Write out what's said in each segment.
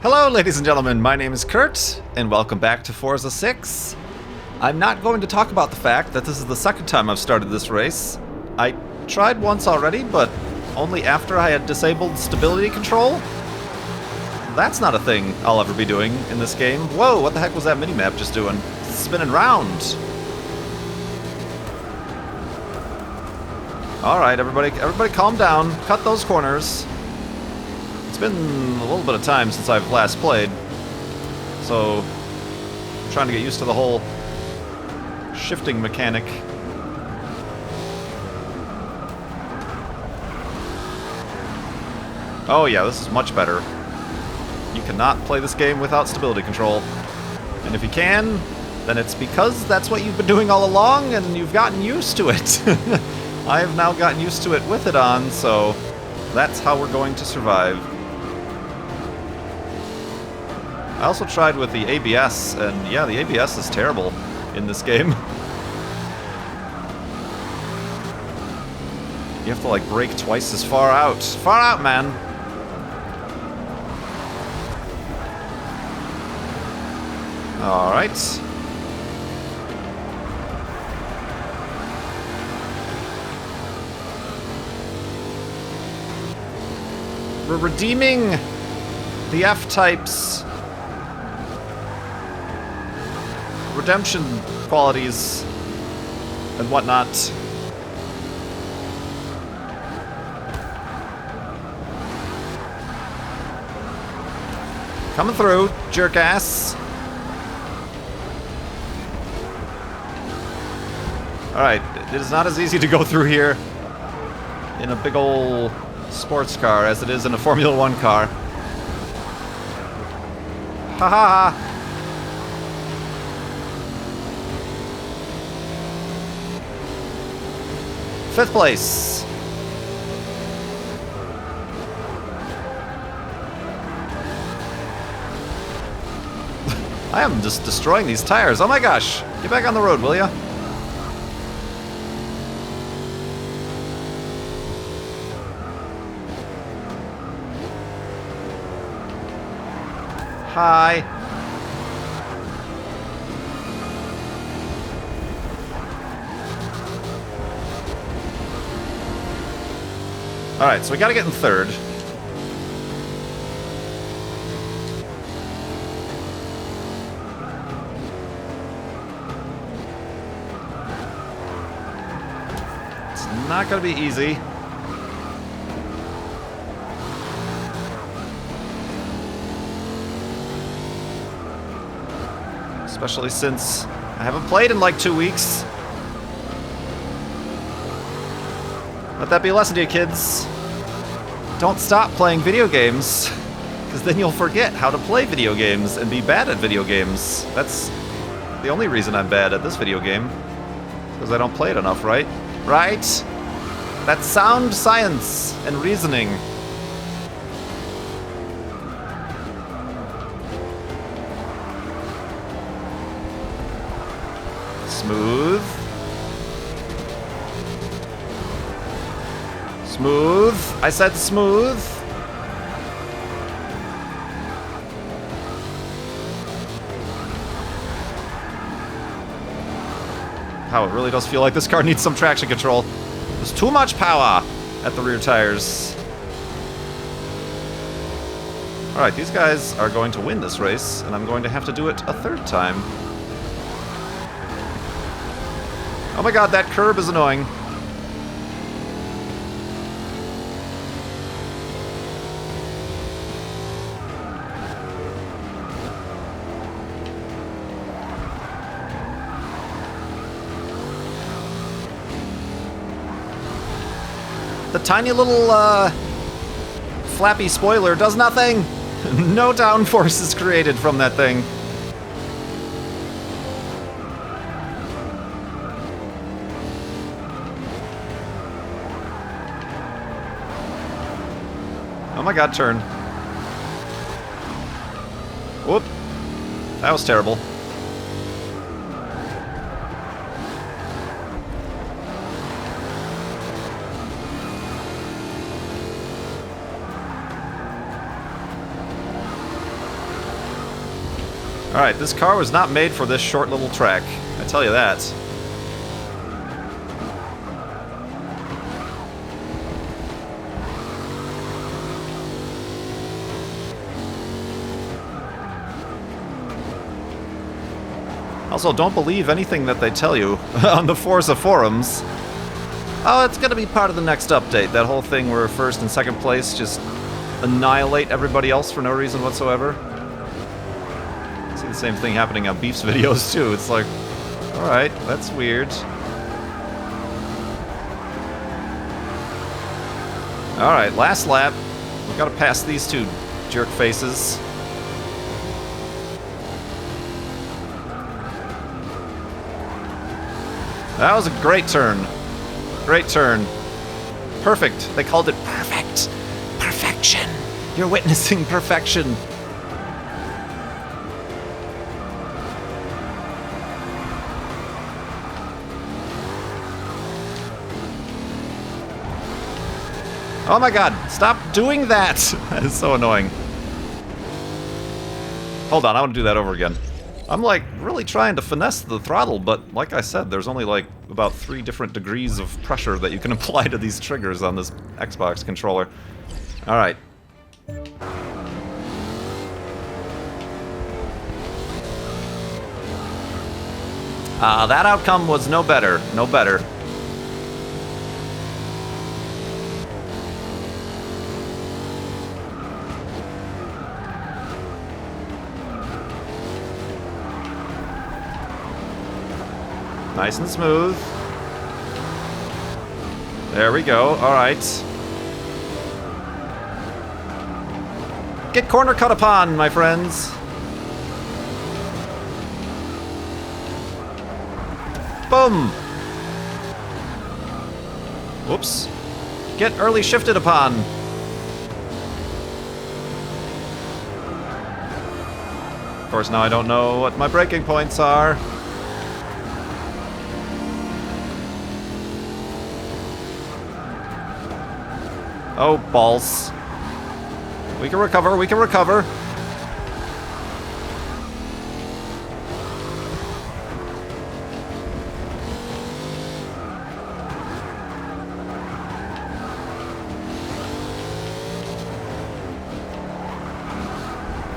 Hello ladies and gentlemen, my name is Kurt, and welcome back to Forza 6. I'm not going to talk about the fact that this is the second time I've started this race. I tried once already, but only after I had disabled stability control. That's not a thing I'll ever be doing in this game. Whoa, what the heck was that minimap just doing? Spinning round. Alright, everybody calm down. Cut those corners. It's been a little bit of time since I've last played, so I'm trying to get used to the whole shifting mechanic. Oh yeah, this is much better. You cannot play this game without stability control. And if you can, then it's because that's what you've been doing all along and you've gotten used to it. I have now gotten used to it with it on, so that's how we're going to survive. I also tried with the ABS, and yeah, the ABS is terrible in this game. You have to like brake twice as far out. Far out, man! Alright. We're redeeming the F-types. Redemption qualities and whatnot. Coming through, jerk ass. Alright, it is not as easy to go through here in a big ol' sports car as it is in a Formula 1 car. Ha ha ha! Fifth place. I am just destroying these tires. Oh my gosh. Get back on the road, will ya? Hi. Alright, so we gotta get in third. It's not gonna be easy. Especially since I haven't played in like 2 weeks. Let that be a lesson to you, kids. Don't stop playing video games, because then you'll forget how to play video games and be bad at video games. That's the only reason I'm bad at this video game. Because I don't play it enough, right? Right? That's sound science and reasoning. Smooth. Smooth. I said smooth. Wow, it really does feel like this car needs some traction control. There's too much power at the rear tires. Alright, these guys are going to win this race, and I'm going to have to do it a third time. Oh my god, that curb is annoying. The tiny little, flappy spoiler does nothing! No downforce is created from that thing. Oh my god, turn. Whoop. That was terrible. Alright, this car was not made for this short little track. I tell you that. Also, don't believe anything that they tell you on the Forza forums. Oh, it's gonna be part of the next update. That whole thing where first and second place just annihilate everybody else for no reason whatsoever. I see the same thing happening on Beef's videos too. It's like, alright, that's weird. Alright, last lap. We've gotta pass these two jerk faces. That was a great turn. Great turn. Perfect. They called it perfect. Perfection. You're witnessing perfection. Oh my god, stop doing that! That is so annoying. Hold on, I want to do that over again. I'm like really trying to finesse the throttle, but like I said, there's only like about 3 different degrees of pressure that you can apply to these triggers on this Xbox controller. Alright. That outcome was no better. No better. Nice and smooth. There we go. Alright. Get corner cut upon, my friends. Boom! Whoops. Get early shifted upon. Of course, now I don't know what my braking points are. Oh, balls. We can recover, we can recover.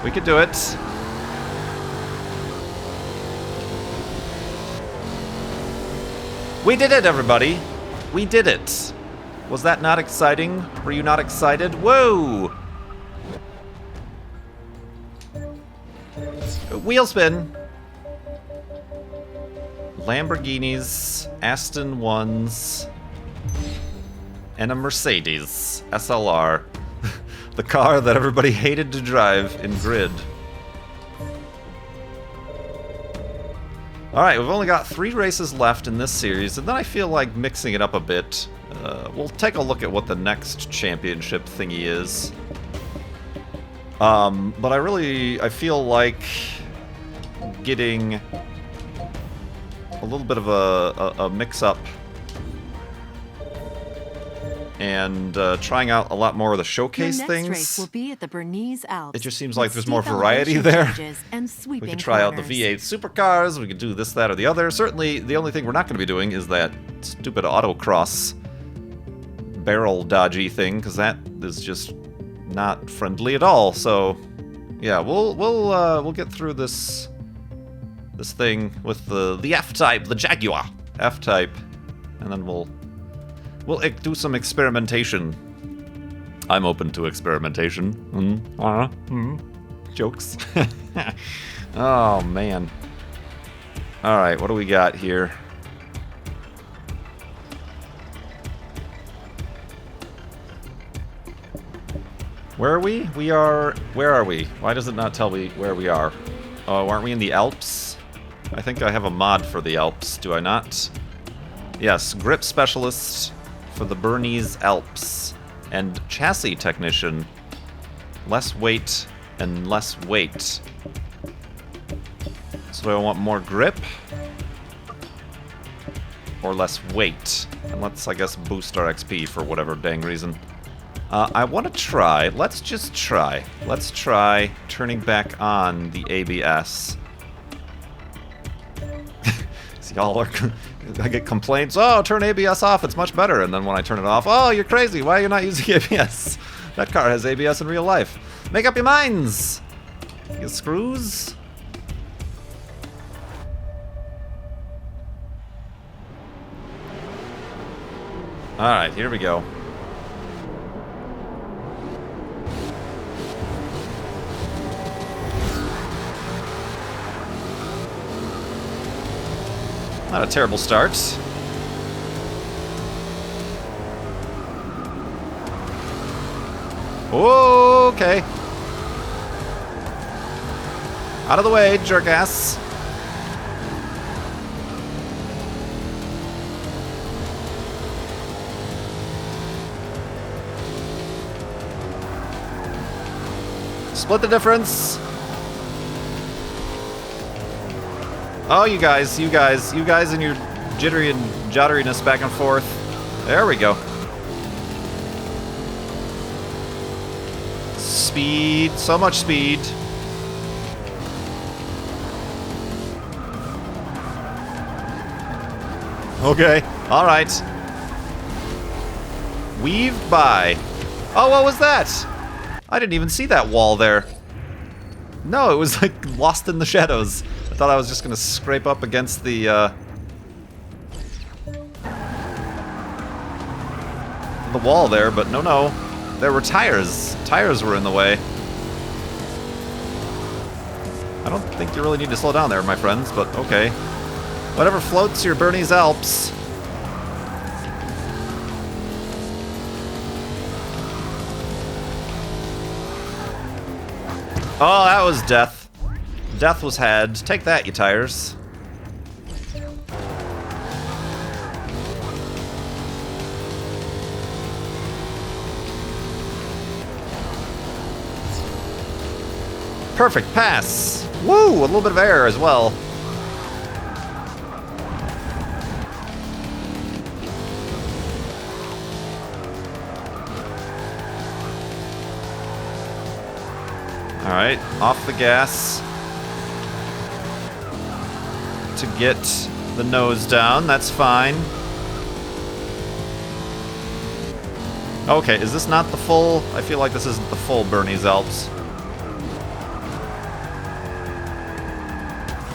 We could do it. We did it, everybody. We did it. Was that not exciting? Were you not excited? Whoa! Wheel spin. Lamborghinis, Aston 1s, and a Mercedes SLR. The car that everybody hated to drive in Grid. Alright, we've only got 3 races left in this series, and then I feel like mixing it up a bit. We'll take a look at what the next championship thingy is. But I feel like getting a little bit of a mix-up and trying out a lot more of the showcase things. Race will be at the Bernese Alps. It just seems like there's more variety there. We could try out the V8 supercars, we could do this, that, or the other. Certainly, the only thing we're not going to be doing is that stupid autocross barrel dodgy thing, because that is just not friendly at all. So, yeah, we'll get through this thing with the F-Type, the Jaguar F-Type, and then we'll do some experimentation. I'm open to experimentation. Jokes. Oh, man. Alright, what do we got here? Where are we? Where are we? Why does it not tell me where we are? Oh, aren't we in the Alps? I think I have a mod for the Alps, do I not? Yes, grip specialist for the Bernese Alps. And chassis technician. Less weight and less weight. So do I want more grip? Or less weight? And let's, I guess, boost our XP for whatever dang reason. I want to try, let's try turning back on the ABS Y'all are... I get complaints, oh, turn ABS off, it's much better. And then when I turn it off, oh, you're crazy, why are you not using ABS? That car has ABS in real life. Make up your minds, you screws. Alright, here we go. Not a terrible start. Okay. Out of the way, jerk-ass. Split the difference. Oh, you guys and your jittery and jotteriness back and forth. There we go. Speed, so much speed. Okay, all right. Weaved by. Oh, what was that? I didn't even see that wall there. No, it was like lost in the shadows. I thought I was just gonna scrape up against the wall there, but no. There were tires. Tires were in the way. I don't think you really need to slow down there, my friends, but okay. Whatever floats your Bernese Alps. Oh, that was death. Death was had. Take that, you tires. Perfect pass. Woo! A little bit of air as well. Alright, off the gas to get the nose down, that's fine. Okay, is this not the full? I feel like this isn't the full Bernese Alps.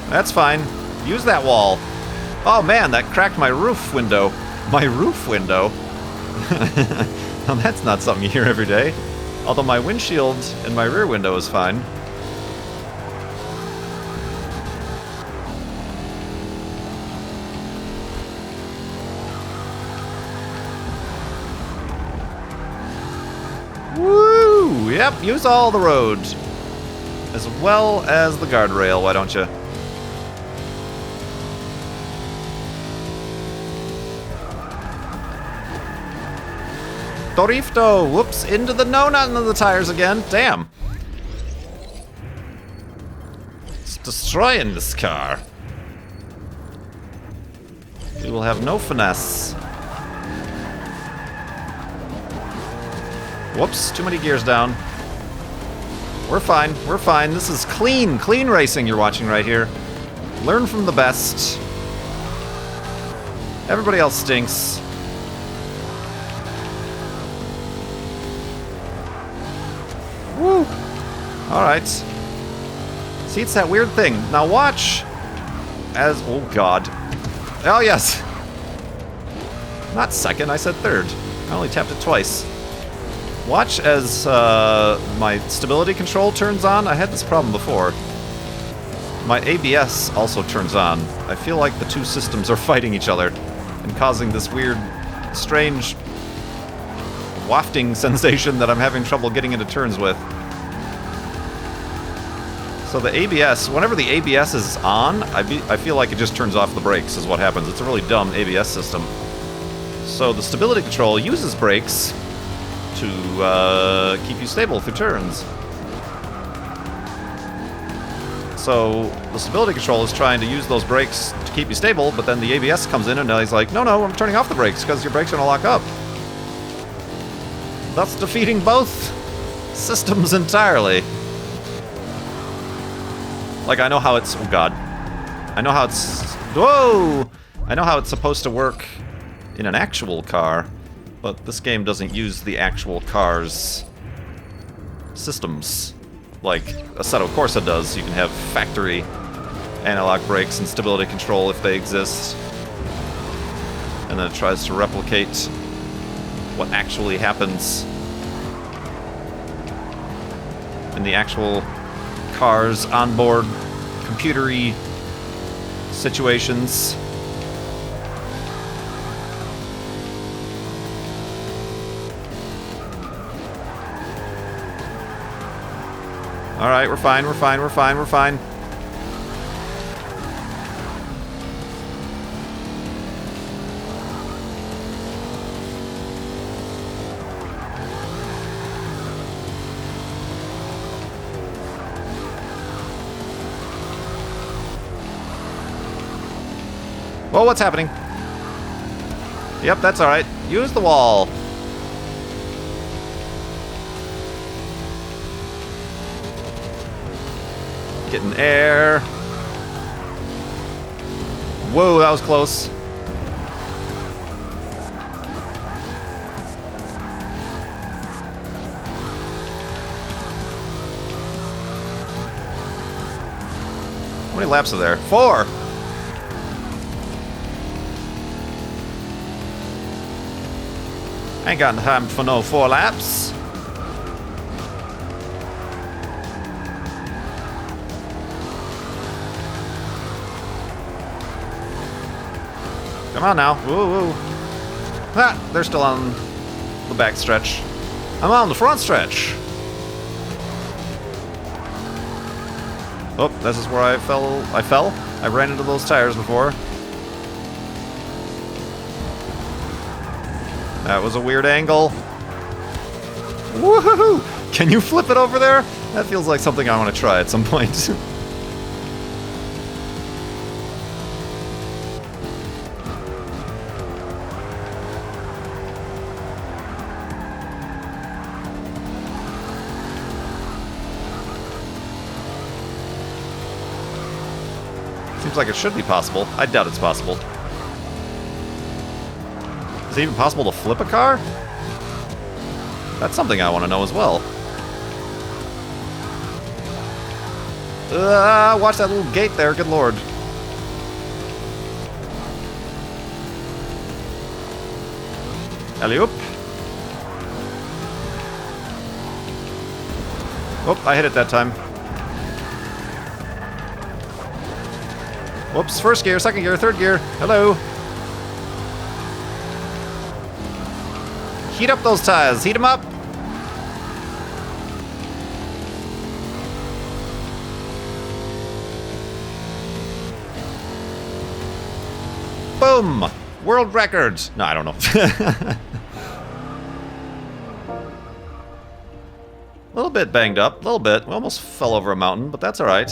That's fine. Use that wall. Oh man, that cracked my roof window. My roof window? Now that's not something you hear every day. Although my windshield and my rear window is fine. Woo! Yep, use all the road. As well as the guardrail, why don't you? Dorifto! Whoops, into the not into the tires again. Damn. It's destroying this car. We will have no finesse. Whoops, too many gears down. We're fine, we're fine. This is clean racing you're watching right here. Learn from the best. Everybody else stinks. Woo! Alright. See, it's that weird thing. Now watch as... Oh, God. Oh, yes! Not second, I said third. I only tapped it twice. Watch as my stability control turns on. I had this problem before. My ABS also turns on. I feel like the two systems are fighting each other and causing this weird, strange wafting sensation that I'm having trouble getting into turns with. So the ABS, whenever the ABS is on, I feel like it just turns off the brakes is what happens. It's a really dumb ABS system. So the stability control uses brakes to keep you stable through turns. So the stability control is trying to use those brakes to keep you stable, but then the ABS comes in and he's like, no, I'm turning off the brakes because your brakes are gonna lock up. Thus defeating both systems entirely. Like, I know how it's... Oh, God. I know how it's... Whoa! I know how it's supposed to work in an actual car, but this game doesn't use the actual car's systems like Assetto Corsa does. You can have factory analog brakes and stability control if they exist, and then it tries to replicate what actually happens in the actual car's onboard computery situations. Alright, we're fine, we're fine, we're fine, we're fine. Whoa, what's happening? Yep, that's alright. Use the wall. Getting air. Whoa, that was close. How many laps are there? 4! Ain't got time for no 4 laps. Come on now. Woo woo. Ah, they're still on the back stretch. I'm on the front stretch. Oh, this is where I fell. I ran into those tires before. That was a weird angle. Woohoo! Can you flip it over there? That feels like something I want to try at some point. Seems like it should be possible. I doubt it's possible. Is it even possible to flip a car? That's something I want to know as well. Watch that little gate there, good lord. Alley-oop. Oh, I hit it that time. Whoops, first gear, second gear, third gear. Hello. Heat up those tires. Heat them up. Boom. World record. No, I don't know. A little bit banged up. A little bit. We almost fell over a mountain, but that's all right.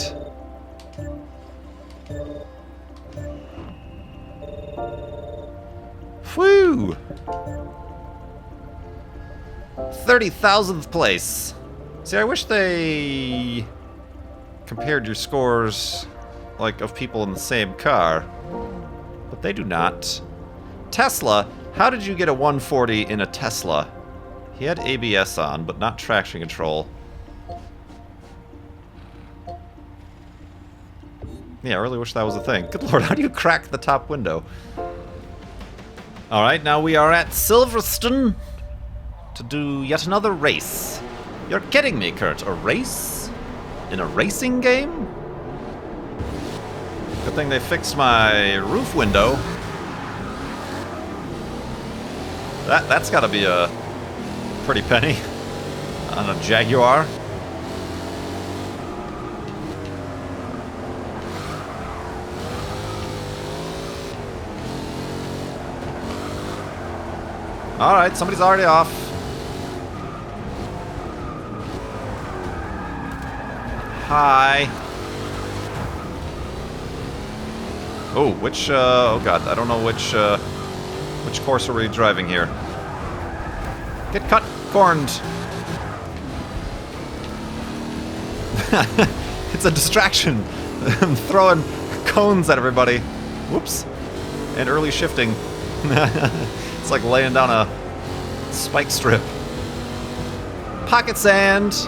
Whew! 30,000th place. See, I wish they compared your scores, like, of people in the same car. But they do not. Tesla, how did you get a 140 in a Tesla? He had ABS on, but not traction control. Yeah, I really wish that was a thing. Good lord, how do you crack the top window? Alright, now we are at Silverstone to do yet another race. You're kidding me, Kurt. A race? In a racing game? Good thing they fixed my roof window. That's gotta be a pretty penny on a Jaguar. Alright, somebody's already off. Hi. Oh, which, oh god, I don't know which course are we driving here? Get cut, corned. It's a distraction. I'm throwing cones at everybody. Whoops. And early shifting. It's like laying down a spike strip. Pocket sand.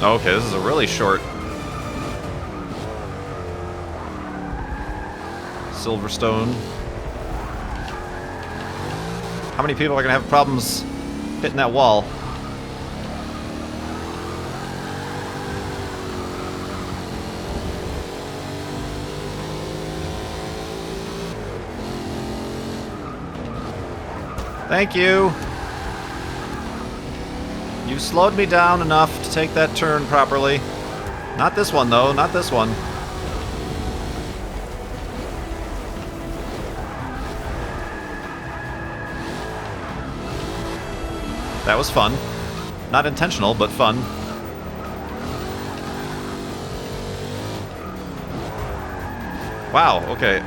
Okay, this is a really short Silverstone. How many people are going to have problems hitting that wall? Thank you. You slowed me down enough to take that turn properly. Not this one, though. Not this one. That was fun. Not intentional, but fun. Wow, okay.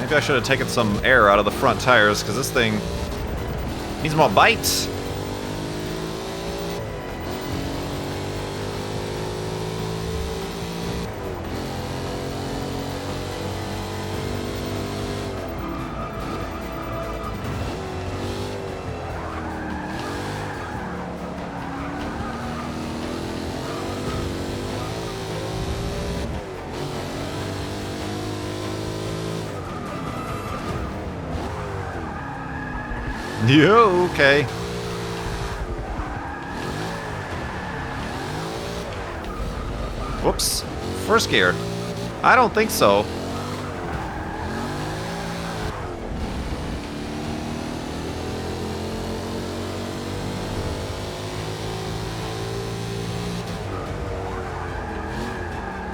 Maybe I should have taken some air out of the front tires, because this thing needs more bite. Yo, okay. Whoops. First gear. I don't think so.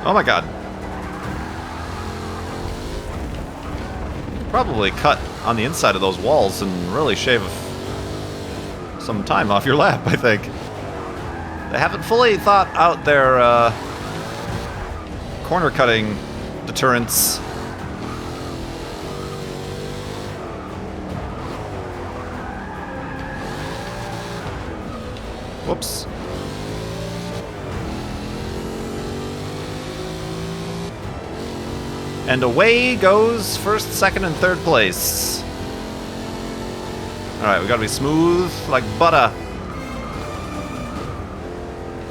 Oh my god. Probably cut on the inside of those walls and really shave some time off your lap, I think. They haven't fully thought out their corner cutting deterrents. Whoops. And away goes first, second, and third place. Alright, we gotta be smooth like butter.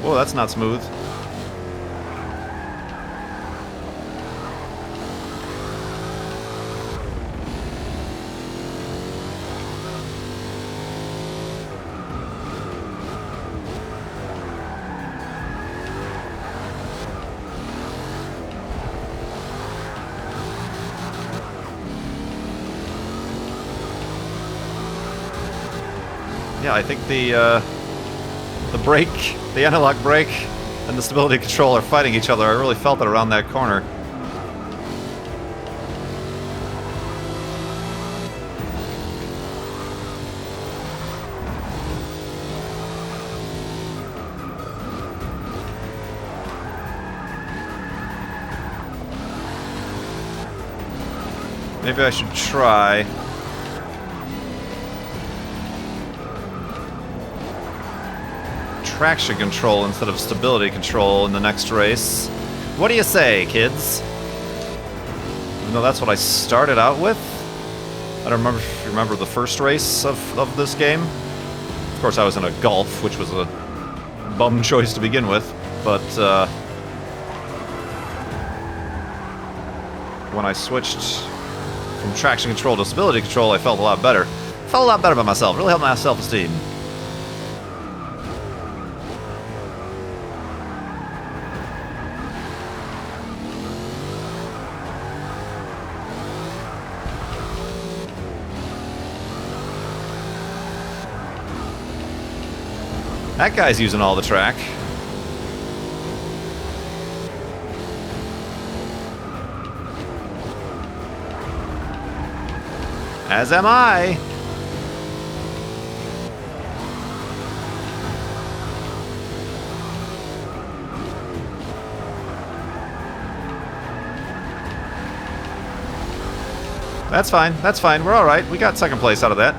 Whoa, that's not smooth. Yeah, I think the brake, the analog brake, and the stability control are fighting each other. I really felt it around that corner. Maybe I should try. Traction control instead of stability control in the next race. What do you say, kids? Even though that's what I started out with. I don't remember if you remember the first race of this game. Of course, I was in a Golf, which was a bum choice to begin with, but when I switched from traction control to stability control, I felt a lot better. Felt a lot better about myself. Really helped my self-esteem. That guy's using all the track. As am I. That's fine. That's fine. We're alright. We got second place out of that.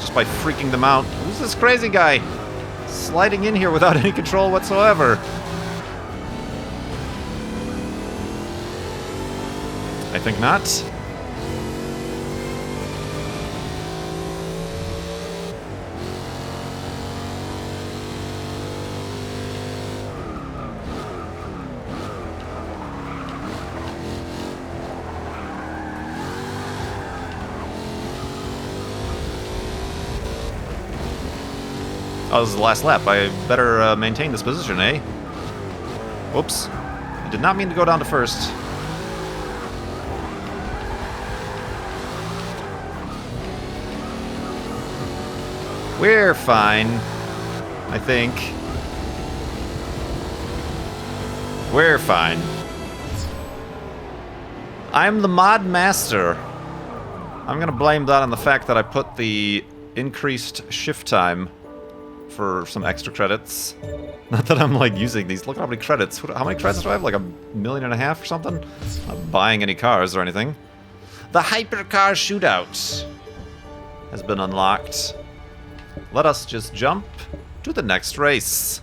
Just by freaking them out. Who's this crazy guy? Sliding in here without any control whatsoever. I think not. Oh, this is the last lap. I better maintain this position, eh? Whoops. I did not mean to go down to first. We're fine, I think. We're fine. I'm the mod master. I'm gonna blame that on the fact that I put the increased shift time for some extra credits. Not that I'm like using these. Look at how many credits. How many credits do I have? Like 1.5 million or something? Not buying any cars or anything. The hypercar shootout has been unlocked. Let us just jump to the next race.